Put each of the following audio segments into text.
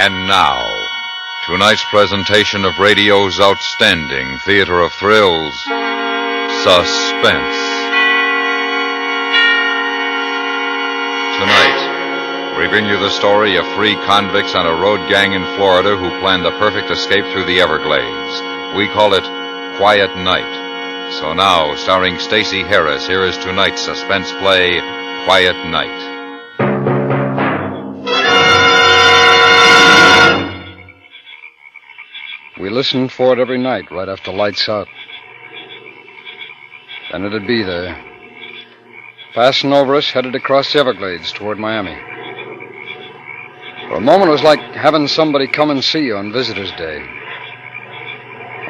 And now, tonight's presentation of radio's outstanding theater of thrills, Suspense. Tonight, we bring you the story of three convicts on a road gang in Florida who planned the perfect escape through the Everglades. We call it Quiet Night. So now, starring Stacey Harris, here is tonight's suspense play, Quiet Night. We listened for it every night, right after lights out. Then it'd be there, passing over us, headed across the Everglades toward Miami. For a moment, it was like having somebody come and see you on Visitor's Day.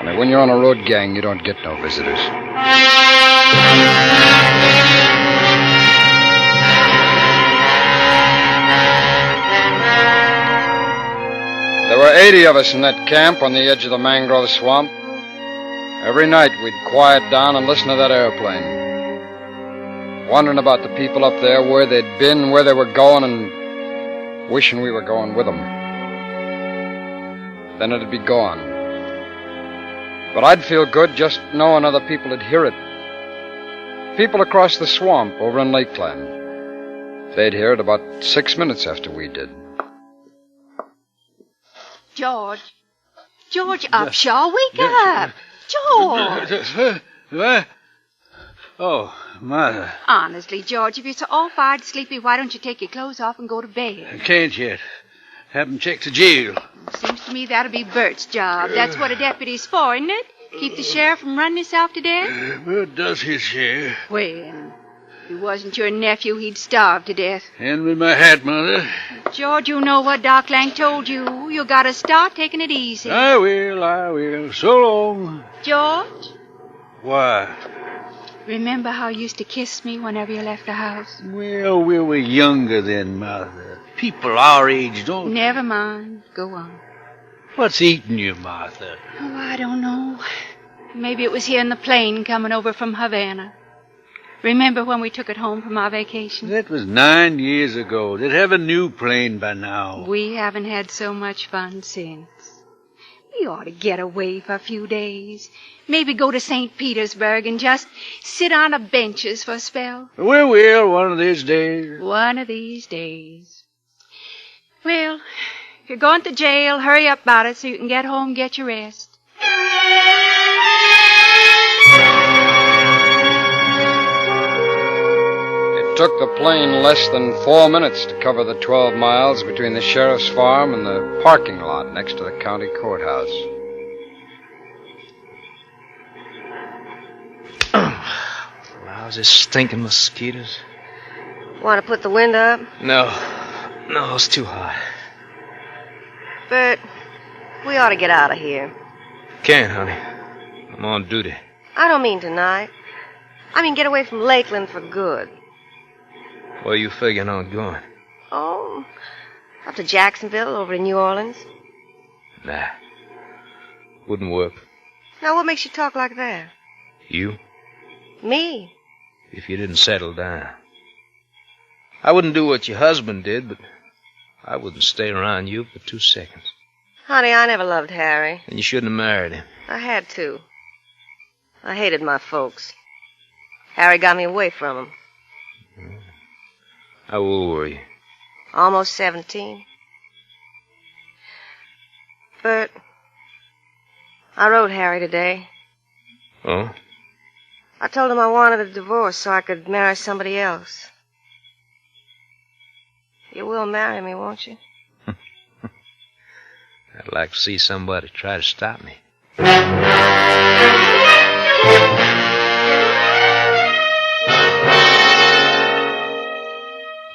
Only when you're on a road gang, you don't get no visitors. There were 80 of us in that camp on the edge of the mangrove swamp. Every night we'd quiet down and listen to that airplane. Wondering about the people up there, where they'd been, where they were going, and wishing we were going with them. Then it'd be gone. But I'd feel good just knowing other people would hear it. People across the swamp over in Lakeland. They'd hear it about 6 minutes after we did. George, Upshaw, wake up! George! What? Oh, Mother. Honestly, George, if you're so all fired sleepy, why don't you take your clothes off and go to bed? I can't yet. Haven't checked the jail. Seems to me that'll be Bert's job. That's what a deputy's for, isn't it? Keep the sheriff from running himself to death? Bert does his share. Well, if he wasn't your nephew, he'd starve to death. Hand me my hat, Mother. George, you know what Doc Lang told you. You gotta start taking it easy. I will. So long. George? Why? Remember how you used to kiss me whenever you left the house? Well, we were younger then, Martha. People our age don't... Never mind. Go on. What's eating you, Martha? Oh, I don't know. Maybe it was here in the plane coming over from Havana. Remember when we took it home from our vacation? That was 9 years ago. They'd have a new plane by now. We haven't had so much fun since. We ought to get away for a few days. Maybe go to St. Petersburg and just sit on the benches for a spell. We will, one of these days. One of these days. Well, if you're going to jail, hurry up about it so you can get home and get your rest. It took the plane less than 4 minutes to cover the 12 miles between the sheriff's farm and the parking lot next to the county courthouse. Lousy stinking mosquitoes. Want to put the window up? No, it's too hot. Bert, we ought to get out of here. Can't, honey. I'm on duty. I don't mean tonight. I mean get away from Lakeland for good. Where you figuring on going? Oh, up to Jacksonville over in New Orleans. Nah. Wouldn't work. Now, what makes you talk like that? You? Me? If you didn't settle down. I wouldn't do what your husband did, but I wouldn't stay around you for 2 seconds. Honey, I never loved Harry. And you shouldn't have married him. I had to. I hated my folks. Harry got me away from them. How old were you? Almost 17. Bert, I wrote Harry today. Oh? I told him I wanted a divorce so I could marry somebody else. You will marry me, won't you? I'd like to see somebody try to stop me.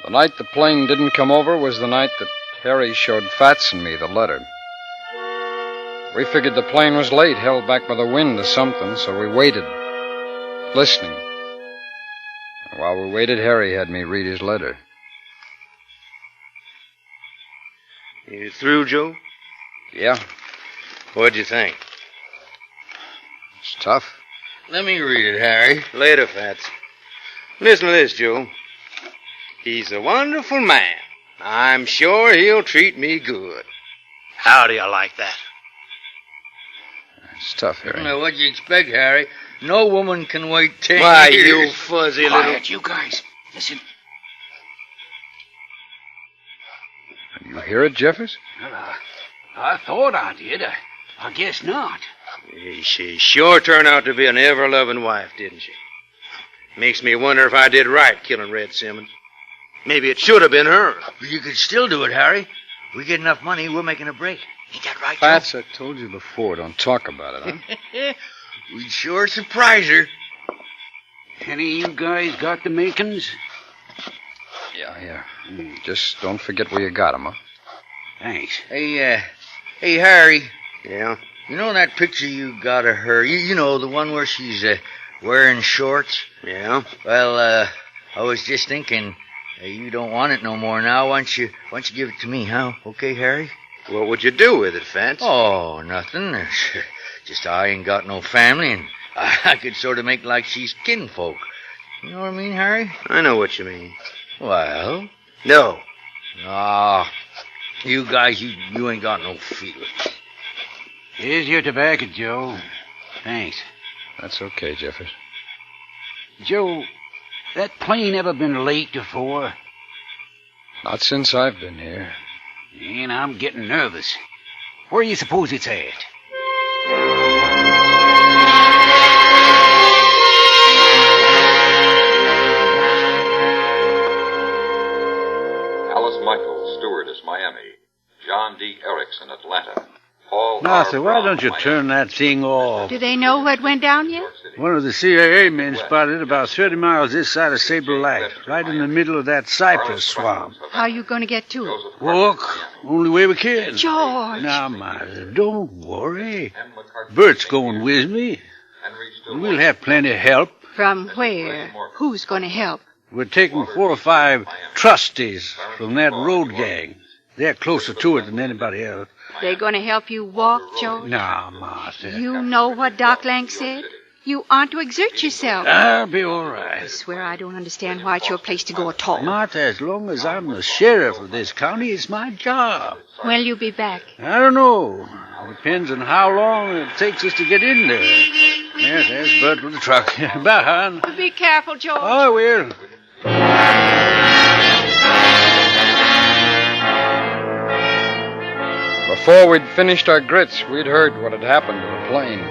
The night the plane didn't come over was the night that Harry showed Fats and me the letter. We figured the plane was late, held back by the wind or something, so we waited, listening. And while we waited, Harry had me read his letter. You through, Joe? Yeah, What'd you think? it's tough. Let me read it, Harry. Later, Fats. Listen to this, Joe. He's a wonderful man. I'm sure he'll treat me good. How do you like that? It's tough, Harry. Now, what'd you expect, Harry? No woman can wait 10 Why, years. you fuzzy little... Quiet, you guys. Listen. You hear it, Jeffers? Well, I thought I did. I guess not. She sure turned out to be an ever-loving wife, didn't she? Makes me wonder if I did right killing Red Simmons. Maybe it should have been her. You could still do it, Harry. We get enough money, we're making a break. Ain't that right, Joe? Fats, I told you before, don't talk about it, huh? We'd sure surprise her. Any of you guys got the makings? Yeah. Just don't forget where you got 'em, huh? Thanks. Hey, Harry. Yeah? You know that picture you got of her? You know, the one where she's wearing shorts? Yeah? Well, I was just thinking, you don't want it no more now. Why don't you give it to me, huh? Okay, Harry? What would you do with it, Fats? Oh, nothing. Just I ain't got no family, and I could sort of make like she's kinfolk. You know what I mean, Harry? I know what you mean. Well? No. Ah, you guys, you ain't got no feelings. Here's your tobacco, Joe. Thanks. That's okay, Jeffers. Joe, that plane ever been late before? Not since I've been here. And I'm getting nervous. Where do you suppose it's at? Alice Michaels, stewardess, Miami. John D. Erickson, Atlanta. Paul Martha, R. why Brown, don't you Miami. turn that thing off? Do they know what went down yet? One of the CIA men spotted about 30 miles this side of Sable Light, right in the middle of that cypress swamp. How are you going to get to it? Walk, only way we can. George! Now, Martha, don't worry. Bert's going with me. We'll have plenty of help. From where? Who's going to help? We're taking 4 or 5 trustees from that road gang. They're closer to it than anybody else. They going to help you walk, George? Now, Martha. You know what Doc Lang said? You aren't to exert yourself. I'll be all I right. swear I don't understand why it's your place to go at all. Martha, as long as I'm the sheriff of this county, it's my job. When'll you be back? I don't know. Depends on how long it takes us to get in there. Yes, there's Bert with the truck. Bye, hon. Be careful, George. I will. Before we'd finished our grits, we'd heard what had happened to the plane.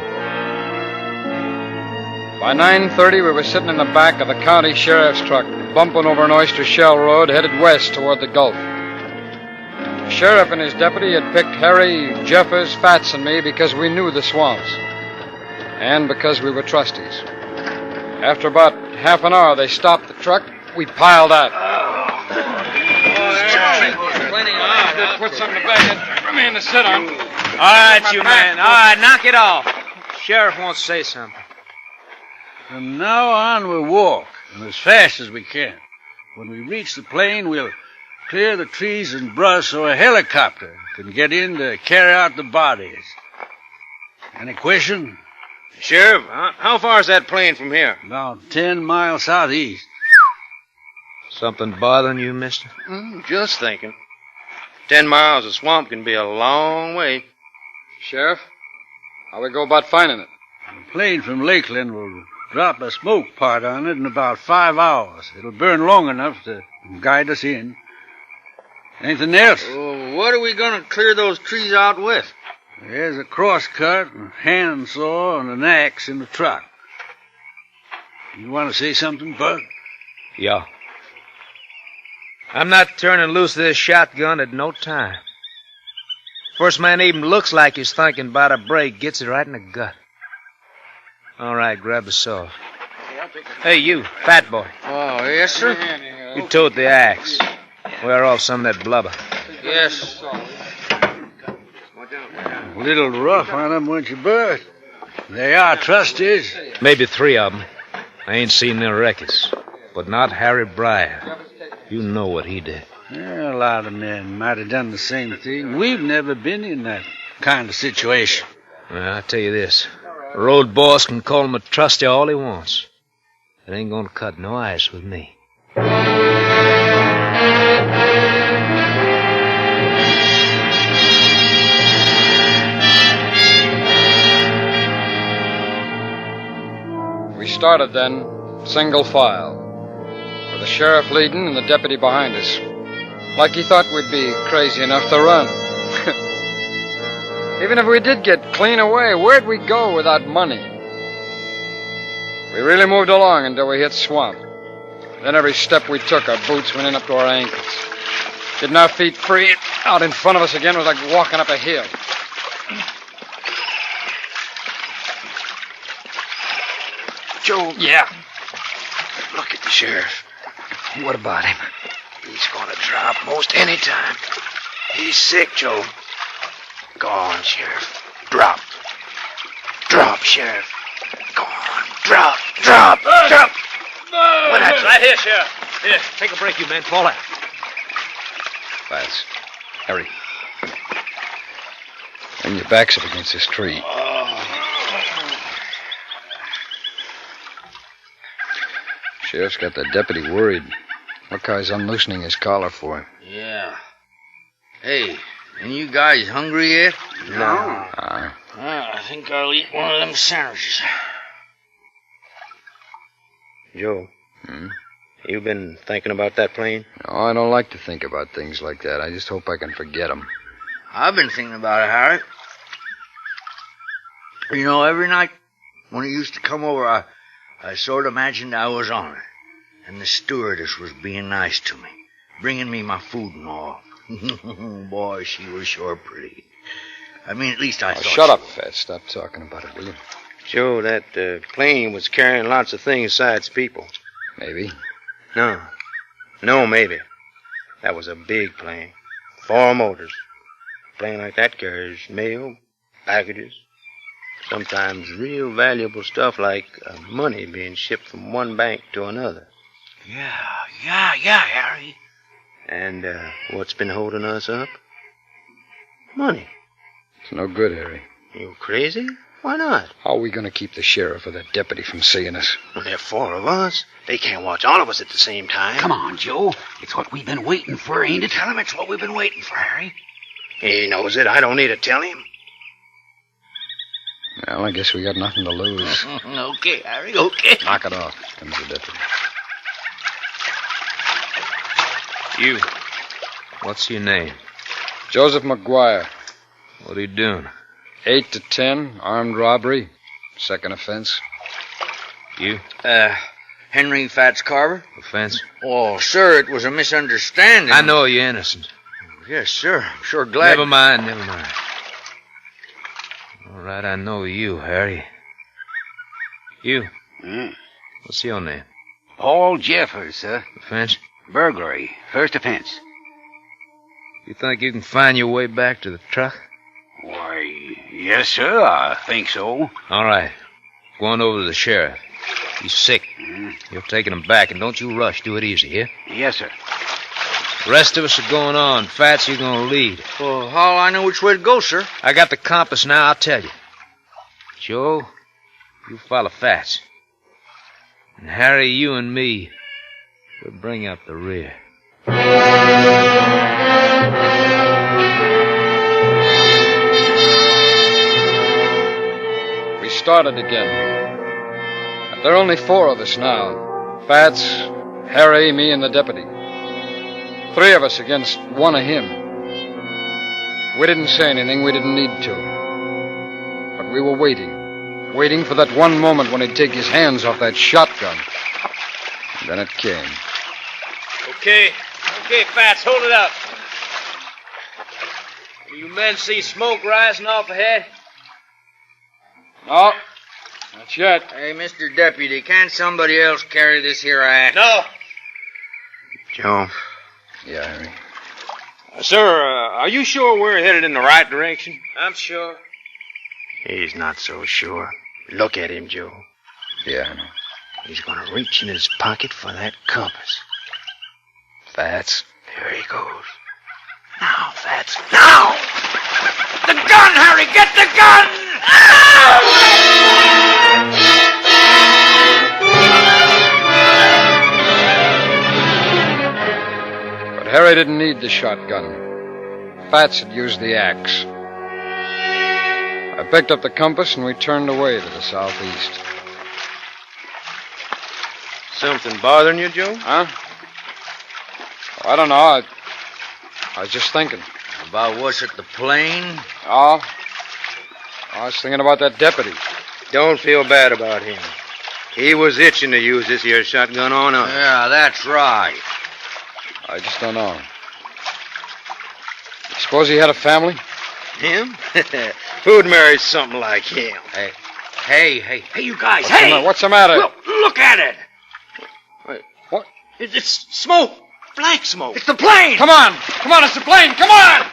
By 9:30, we were sitting in the back of the county sheriff's truck, bumping over an oyster shell road headed west toward the Gulf. The sheriff and his deputy had picked Harry, Jeffers, Fats, and me because we knew the swamps, and because we were trustees. After about half an hour, they stopped the truck. We piled out. Put something back. Put me in the sit-on. All right, you man. All right, knock it off. Sheriff wants to say something. From now on, we'll walk, and as fast as we can. When we reach the plane, we'll clear the trees and brush so a helicopter can get in to carry out the bodies. Any question? Sheriff, how far is that plane from here? About 10 miles southeast. Something bothering you, mister? Just thinking. 10 miles of swamp can be a long way. Sheriff, how we go about finding it? The plane from Lakeland will drop a smoke pot on it in about 5 hours. It'll burn long enough to guide us in. Anything else? What are we going to clear those trees out with? There's a crosscut, a handsaw, and an axe in the truck. You want to say something, Bud? Yeah. I'm not turning loose this shotgun at no time. First man even looks like he's thinking about a break gets it right in the gut. All right, grab the saw. Hey, you, fat boy. Oh, yes, sir? You tote the axe. Wear off some of that blubber. Yes. A little rough on them, weren't you, Bud? They are trustees. Maybe 3 of them. I ain't seen their records. But not Harry Breyer. You know what he did. Yeah, a lot of men might have done the same thing. We've never been in that kind of situation. Well, I tell you this. A road boss can call him a trustee all he wants. It ain't gonna cut no ice with me. started then, single file, with the sheriff leading and the deputy behind us. Like he thought we'd be crazy enough to run. Even if we did get clean away, where'd we go without money? We really moved along until we hit swamp. Then every step we took, our boots went in up to our ankles. Getting our feet free out in front of us again was like walking up a hill. Joe. Yeah. Look at the sheriff. What about him? He's gonna drop most any time. He's sick, Joe. Go on, Sheriff. Drop. Drop, Sheriff. Go on. Drop. Drop. Drop. What happened? Right here, Sheriff. Here, take a break, you men. Fall out. Fats. Harry. And your back's up against this tree. Sheriff's got the deputy worried. Look how he's unloosening his collar for him. Yeah. Hey, and you guys hungry yet? No. I think I'll eat one of them sandwiches. Joe. You been thinking about that plane? No, I don't like to think about things like that. I just hope I can forget them. I've been thinking about it, Harry. You know, every night when it used to come over, I sort of imagined I was on it. And the stewardess was being nice to me, bringing me my food and all. Boy, she was sure pretty. I mean, at least I thought. Shut up, Fats. Stop talking about it, will you? Joe, that plane was carrying lots of things besides people. Maybe. No, maybe. That was a big plane. 4 motors. A plane like that carries mail, packages, sometimes real valuable stuff like money being shipped from one bank to another. Yeah, Harry. And what's been holding us up? Money. It's no good, Harry. You crazy? Why not? How are we going to keep the sheriff or that deputy from seeing us? Well, there are 4 of us. They can't watch all of us at the same time. Come on, Joe. It's what we've been waiting for, ain't it? Tell him it's what we've been waiting for, Harry. He knows it. I don't need to tell him. Well, I guess we got nothing to lose. Okay, Harry, okay. Knock it off, comes the deputy. You. What's your name? Joseph McGuire. What are you doing? 8 to 10, armed robbery, second offense. You? Henry Fats Carver? Offense? Oh, sir, it was a misunderstanding. I know you're innocent. Yes, sir. I'm sure glad. Never mind. All right, I know you, Harry. You? What's your name? Paul Jeffers, sir. Offense? Burglary. First offense. You think you can find your way back to the truck? Why, yes, sir. I think so. All right. Go on over to the sheriff. He's sick. You're taking him back, and don't you rush. Do it easy, yeah? Yes, sir. The rest of us are going on. Fats, you're going to lead. Well, how'll I know which way to go, sir? I got the compass now, I'll tell you. Joe, you follow Fats. And Harry, you and me, we'll bring up the rear. We started again. There are only 4 of us now. Fats, Harry, me, and the deputy. 3 of us against 1 of him. We didn't say anything. We didn't need to. But we were waiting for that one moment when he'd take his hands off that shotgun. And then it came. Okay, Fats, hold it up. Do you men see smoke rising off ahead? No, not yet. Hey, Mr. Deputy, can't somebody else carry this here axe? No. Joe. Yeah, Harry. Sir, are you sure we're headed in the right direction? I'm sure. He's not so sure. Look at him, Joe. Yeah, I know. He's going to reach in his pocket for that compass. Fats. There he goes. Now, Fats. Now! The gun, Harry! Get the gun! But Harry didn't need the shotgun. Fats had used the axe. I picked up the compass and we turned away to the southeast. Something bothering you, Joe? Huh? Oh, I don't know. I was just thinking. About what's at the plane? Oh, I was thinking about that deputy. Don't feel bad about him. He was itching to use this here shotgun on us. Yeah, that's right. I just don't know. Suppose he had a family? Him? Who'd marry something like him? Hey, you guys, What's the matter? Look at it. Wait. What? It's smoke. Black smoke. It's the plane. Come on, it's the plane. Come on!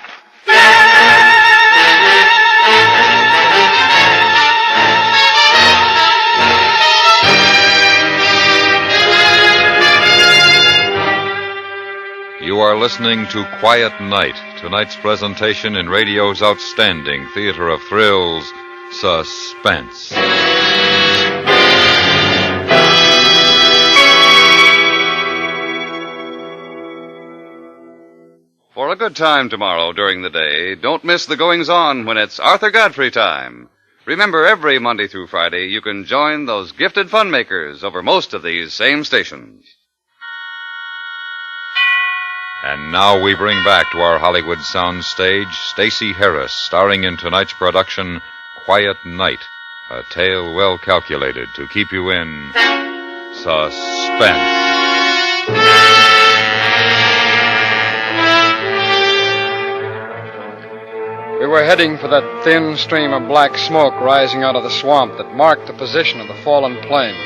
You are listening to Quiet Night, tonight's presentation in radio's outstanding theater of thrills, Suspense. For a good time tomorrow during the day, don't miss the goings-on when it's Arthur Godfrey time. Remember, every Monday through Friday, you can join those gifted fun makers over most of these same stations. And now we bring back to our Hollywood sound stage Stacey Harris, starring in tonight's production, Quiet Night, a tale well calculated to keep you in suspense. We were heading for that thin stream of black smoke rising out of the swamp that marked the position of the fallen plane.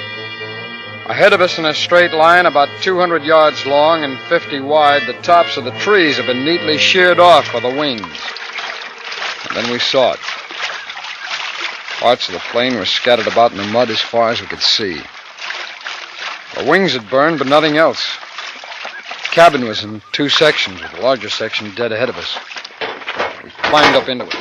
Ahead of us in a straight line about 200 yards long and 50 wide, the tops of the trees had been neatly sheared off by the wings. And then we saw it. Parts of the plane were scattered about in the mud as far as we could see. The wings had burned, but nothing else. The cabin was in two sections, with the larger section dead ahead of us. We climbed up into it.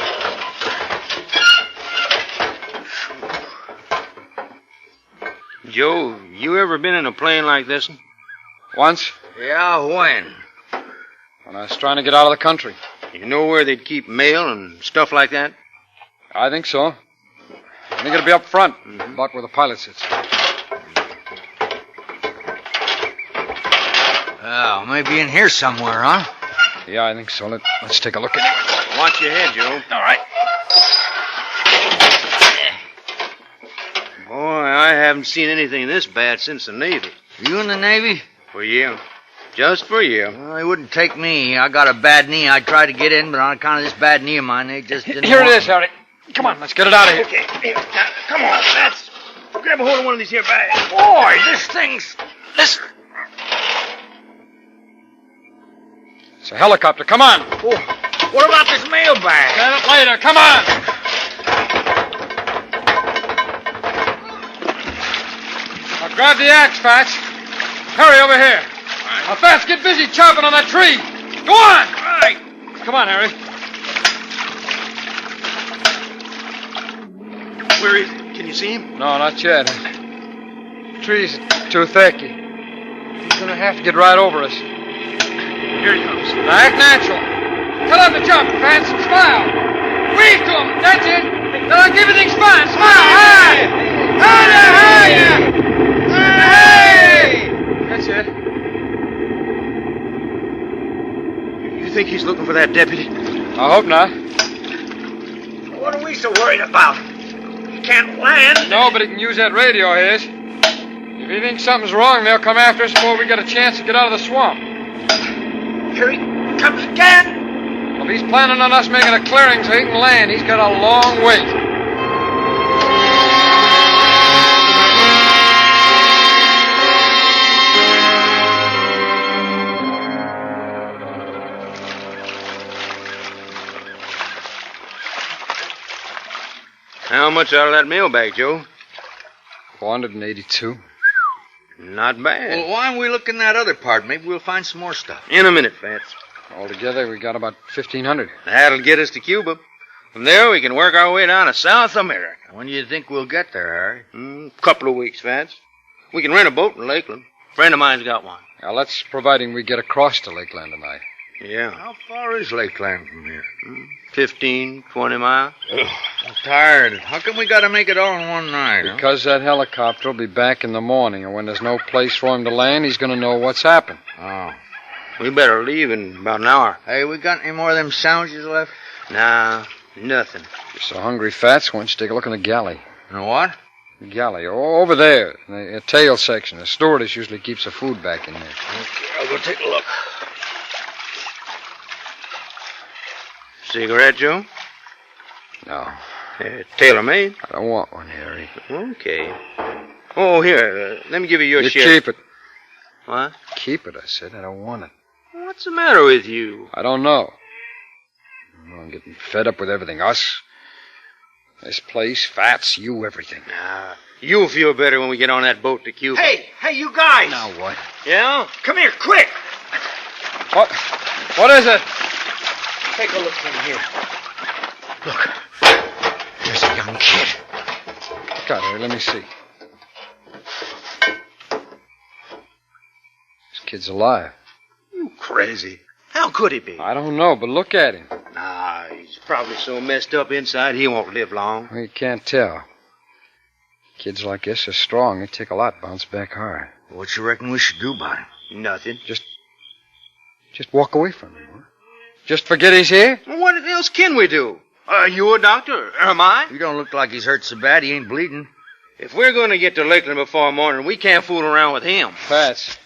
Joe, you ever been in a plane like this? Once, Yeah, when? when I was trying to get out of the country. You know where they'd keep mail and stuff like that? I think so. I think it'll be up front, about where the pilot sits. Oh, maybe in here somewhere, huh? Yeah, I think so. Let's take a look anyway. Watch your head, Joe. All right. Boy, I haven't seen anything this bad since the Navy. You in the Navy? For you. Just for you. Well, it wouldn't take me. I got a bad knee. I tried to get in, but on account of this bad knee of mine, they just didn't Here it want is, Harry. Come on, let's get it out of here. Okay, here, now, come on, that's... Grab a hold of one of these here bags. Boy, this thing's... This... It's a helicopter. Come on. Oh, what about this mailbag? Get it later. Come on. Now grab the axe, Fats. Harry, over here. Now, Fats, get busy chopping on that tree. Go on. All right. Come on, Harry. Where is he? Can you see him? No, not yet. The tree's too thick. He's going to have to get right over us. Here he comes. Now, act natural. Cut out the jump, Fats, and smile. Wave to him. That's it. Now, everything's fine. Smile. Hi. Hi. Hey. That's it. You think he's looking for that deputy? I hope not. What are we so worried about? He can't land. No, but he can use that radio of his. If he thinks something's wrong, they'll come after us before we get a chance to get out of the swamp. Here he comes again. Well, if he's planning on us making a clearing so he can land, he's got a long wait. How much out of that mailbag, Joe? 482. Not bad. Well, why don't we look in that other part? Maybe we'll find some more stuff. In a minute, Fats. Altogether, we got about 1,500. That'll get us to Cuba. From there, we can work our way down to South America. When do you think we'll get there, Harry? Couple of weeks, Fats. We can rent a boat in Lakeland. A friend of mine's got one. Now, that's providing we get across to Lakeland tonight. Yeah. How far is Lakeland from here? 15, 20 miles. I'm tired. How come we gotta make it all in one night? Because that helicopter will be back in the morning, and when there's no place for him to land, he's going to know what's happened. Oh. We better leave in about an hour. Hey, we got any more of them sandwiches left? Nah, nothing. You're so hungry, Fats. Why don't you take a look in the galley? You know what? The galley. Oh, over there, in the tail section. The stewardess usually keeps the food back in there. Okay, I'll go take a look. Cigarette, Joe? No, Tailor-made? I don't want one, Harry. Okay. Oh, here, let me give you your You share. keep it. What? Keep it, I said. I don't want it. What's the matter with you? I don't know. I'm getting fed up with everything. Us, this place, Fats, you, everything. Nah, you'll feel better when we get on that boat to Cuba. Hey, you guys! Now what? Yeah? Come here, quick! What is it? Take a look in here. Look, there's a young kid. God, Harry, let me see. This kid's alive. You crazy. How could he be? I don't know, but look at him. Nah, he's probably so messed up inside he won't live long. Well, you can't tell. Kids like this are strong. They take a lot, bounce back hard. What you reckon we should do about him? Nothing. Just walk away from him, huh? Just forget he's here? Well, what else can we do? Are you a doctor? Am I? You don't look like he's hurt so bad he ain't bleeding. If we're going to get to Lakeland before morning, we can't fool around with him. Fats,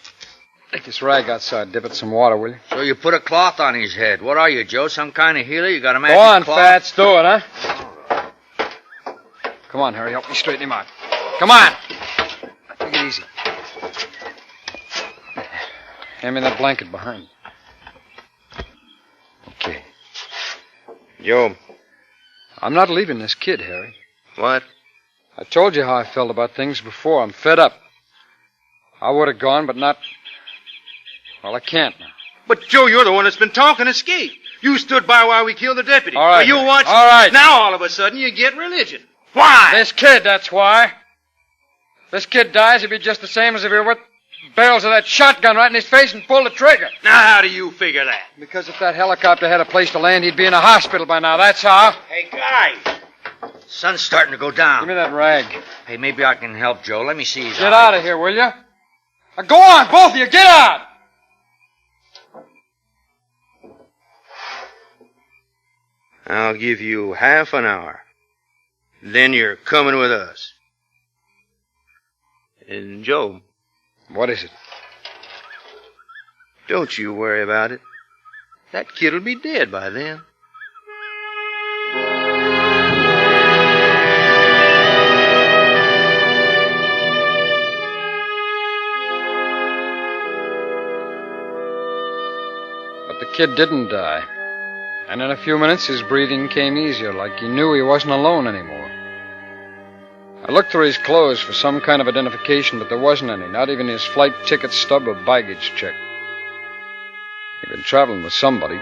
take this rag outside. Dip it in some water, will you? So you put a cloth on his head. What are you, Joe? Some kind of healer? You got a magic Go on, cloth? Fats, do it, huh? Come on, Harry, help me straighten him out. Come on. Take it easy. Hand me that blanket behind you. Okay. Joe. I'm not leaving this kid, Harry. What? I told you how I felt about things before. I'm fed up. I would have gone, but not... Well, I can't now. But, Joe, you're the one that's been talking escape. You stood by while we killed the deputy. All right. You watched. All right. Now, all of a sudden, you get religion. Why? This kid, that's why. This kid dies, it'd be just the same as if he were with barrels of that shotgun right in his face and pulled the trigger. Now, how do you figure that? Because if that helicopter had a place to land, he'd be in a hospital by now, that's how. Hey, guys! Sun's starting to go down. Give me that rag. Hey, maybe I can help Joe. Let me see his Get eye. out of here, will you? Now go on, both of you, get out! I'll give you half an hour. Then you're coming with us. And, Joe, What is it? don't you worry about it. That kid'll be dead by then. But the kid didn't die. And in a few minutes, his breathing came easier, like he knew he wasn't alone anymore. I looked through his clothes for some kind of identification, but there wasn't any, not even his flight ticket stub or baggage check. He'd been traveling with somebody.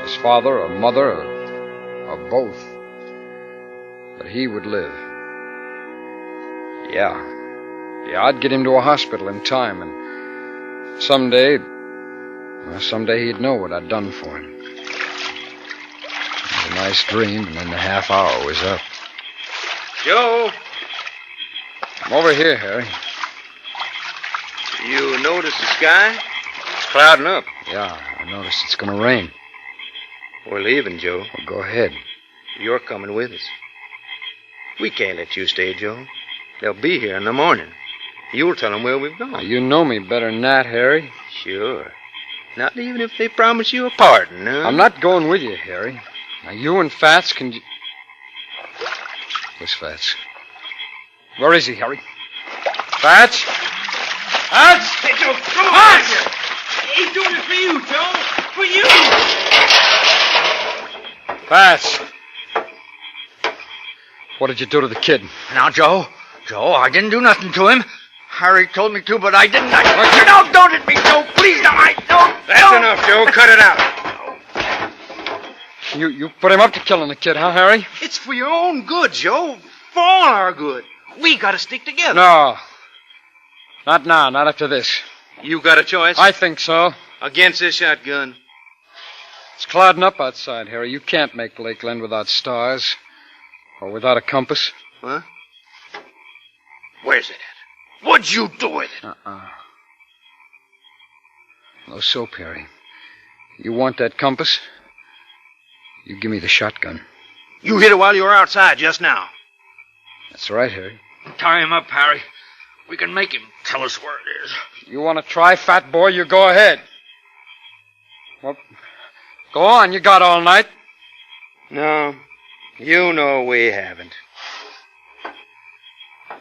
His father or mother or both. But he would live. Yeah, I'd get him to a hospital in time, and someday he'd know what I'd done for him. It was a nice dream, and then the half hour was up. Joe, I'm over here, Harry. you notice the sky? It's clouding up. Yeah, I noticed it's going to rain. We're leaving, Joe. Well, go ahead. You're coming with us. We can't let you stay, Joe. They'll be here in the morning. You'll tell them where we've Now, gone. you know me better than that, Harry. Sure. Not even if they promise you a pardon, huh? I'm not going with you, Harry. Now, you and Fats can... Where's Fats? Where is he, Harry? Fats? Fats? Hey, Joe, come on here. He's doing it for you, Joe. For you. Fats. What did you do to the kid? Now, Joe, I didn't do nothing to him. Harry told me to, but I didn't. No, don't hit me, Joe. Please, no, That's enough, Joe. Cut it out. You put him up to killing the kid, huh, Harry? It's for your own good, Joe. For all our good. We gotta stick together. No. Not now, not after this. You got a choice? I think so. Against this shotgun. It's clouding up outside, Harry. You can't make Lakeland without stars. Or without a compass. Huh? Where's it at? What'd you do with it? No soap, Harry. You want that compass? You give me the shotgun. You hit it while you were outside just now. That's right, Harry. Tie him up, Harry. We can make him tell us where it is. You want to try, fat boy? You go ahead. Well, go on. You got all night. No, you know we haven't.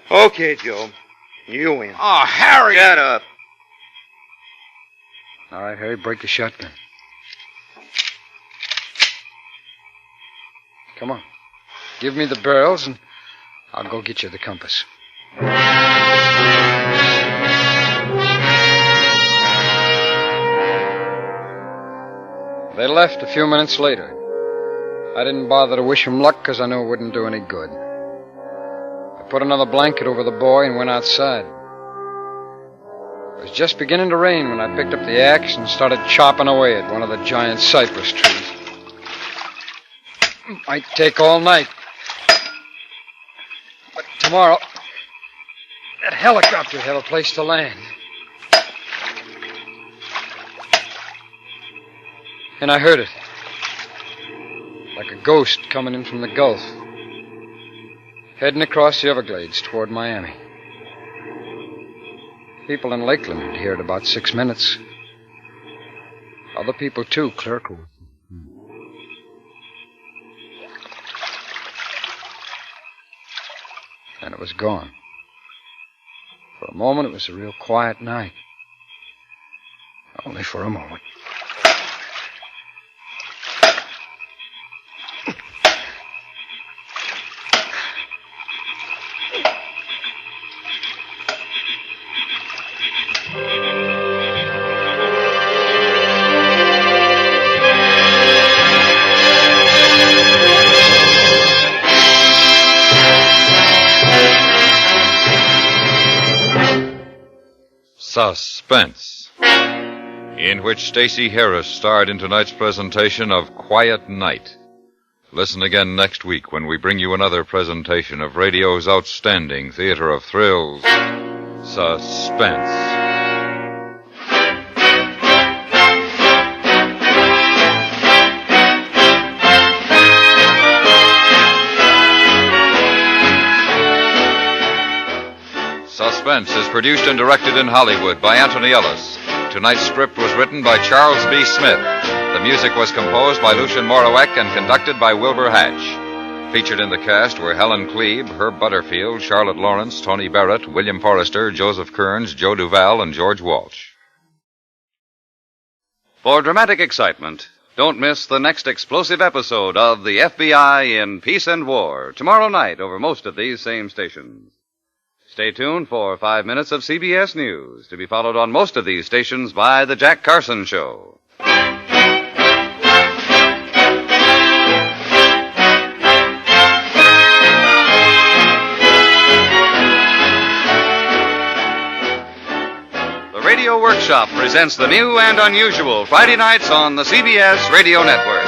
Okay, Joe. You win. Oh, Harry! Shut up. All right, Harry, break the shotgun. Come on. Give me the barrels, and I'll go get you the compass. They left a few minutes later. I didn't bother to wish him luck because I knew it wouldn't do any good. I put another blanket over the boy and went outside. It was just beginning to rain when I picked up the axe and started chopping away at one of the giant cypress trees. Might take all night. But tomorrow, that helicopter will have a place to land. And I heard it. Like a ghost coming in from the Gulf. Heading across the Everglades toward Miami. People in Lakeland would hear it about 6 minutes. Other people, too, clear cool. And it was gone. For a moment, it was a real quiet night. Only for a moment. Suspense, in which Stacey Harris starred in tonight's presentation of Quiet Night. Listen again next week when we bring you another presentation of radio's outstanding theater of thrills, Suspense. Suspense is produced and directed in Hollywood by Anthony Ellis. Tonight's script was written by Charles B. Smith. The music was composed by Lucien Morawek and conducted by Wilbur Hatch. Featured in the cast were Helen Klebe, Herb Butterfield, Charlotte Lawrence, Tony Barrett, William Forrester, Joseph Kearns, Joe Duval, and George Walsh. For dramatic excitement, don't miss the next explosive episode of the FBI in Peace and War, tomorrow night over most of these same stations. Stay tuned for 5 minutes of CBS News, to be followed on most of these stations by The Jack Carson Show. The Radio Workshop presents the new and unusual Friday nights on the CBS Radio Network.